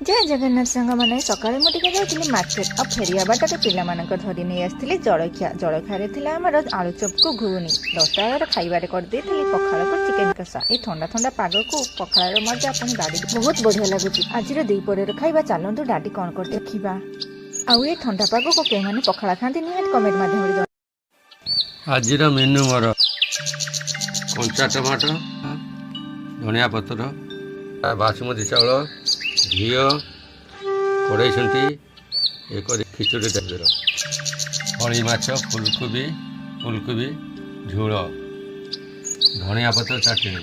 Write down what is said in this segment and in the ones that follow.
जय जगन्नाथ सांग मैंने सकाଳେ ମୁଁ ଟିକେ ଯାଇଥିଲି ମାର୍କେଟ ଆଉ ଫେରିବା ବାଟରେ ପିଲାମାନଙ୍କ ଧରି ନେଇ ଆସିଥିଲି ଜଳଖିଆରେ ଥିଲା ଆମର ଆଳୁଚପକୁ ଘୁଗୁନି 10ଟା ବେଳେ ଖାଇବାରେ କରିଦେଇଥିଲି ପଖାଳକୁ ଚିକେନ କଷା। ଏଇ ଥଣ୍ଡା ଥଣ୍ଡା ପାଗକୁ ପଖାଳର ମଜା ପୁଣି ଡାଡି ବହୁତ ବଢିଆ ଲାଗୁଛି। ଆଜିର ଦ୍ୱିପହରର ଖାଇବା ଚାଲନ୍ତୁ ଡାଡି କଣ କରି ଦେଖିବା। ଆଉ ଏ ଥଣ୍ଡା ପାଗକୁ କେଉଁମାନେ ପଖାଳ ଖାଆନ୍ତି ନିହାତି କମେଣ୍ଟ ମାଧ୍ୟମରେ ଜଣାନ୍ତୁ। ଆଜିର ମେନୁ ମୋର କଞ୍ଚା ଟମାଟୋ, ଧନିଆ ପତ୍ର, ବାସୁମତୀ ଚାଉଳ, ଘିଅ, କଡ଼େଇ ଶୁଣ୍ଠି ଏକରି ଖିଚୁଡ଼ି ଟାଇପର, ଫଳି ମାଛ, ଫୁଲକୋବି ଝୋଳ, ଧନିଆ ପତ୍ର ଚାଟଣି,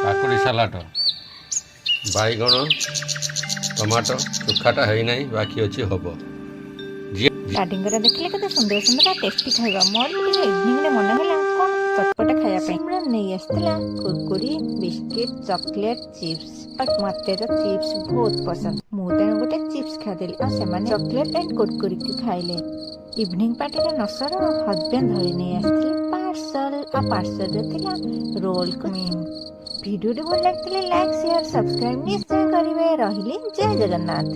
କାକୁଡ଼ି ସାଲାଡ଼, ବାଇଗଣ ଟମାଟୋ ଚୋଖାଟା ହେଇନାହିଁ ବାକି ଅଛି ହବ। ଡାଡିଙ୍କର ଦେଖିଲେ କେତେ ସୁନ୍ଦର ସୁନ୍ଦର ଟେଷ୍ଟି ଖାଇବା। ମୋର ବି ଟିକେ ଇଭିନିଂରେ ମନେ ହେଲା କଣ ଚଟପଟା ଖାଇବା ପାଇଁ। ସିମରନ୍ ନେଇ ଆସିଥିଲା କୁରକୁରି, ବିସ୍କିଟ, ଚକୋଲେଟ, ଚିପ୍ସ। ମତେ ତ ଚିପ୍ସ ବହୁତ ପସନ୍ଦ। ମୁଁ ତେଣୁ ଗୋଟେ ଚିପ୍ସ ଖାଇଦେଲି ଆଉ ସେମାନେ ଚକୋଲେଟ ଆଣ୍ଡ କୁରକୁରିକୁ ଖାଇଲେ। ଇଭିନିଂ ପାର୍ଟିରେ ନସର ହଜବେଣ୍ଡ ଧରି ନେଇ ଆସିଥିଲେ ପାର୍ସଲ। ଆଉ ପାର୍ସଲରେ ଥିଲା ରୋଲ କୁମିନ୍। ଭିଡ଼ିଓଟି ଭଲ ଲାଗିଥିଲେ ଲାଇକ୍ ସେୟାର ସବସ୍କ୍ରାଇବ ନିଶ୍ଚୟ କରିବେ। ରହିଲି ଜୟ ଜଗନ୍ନାଥ।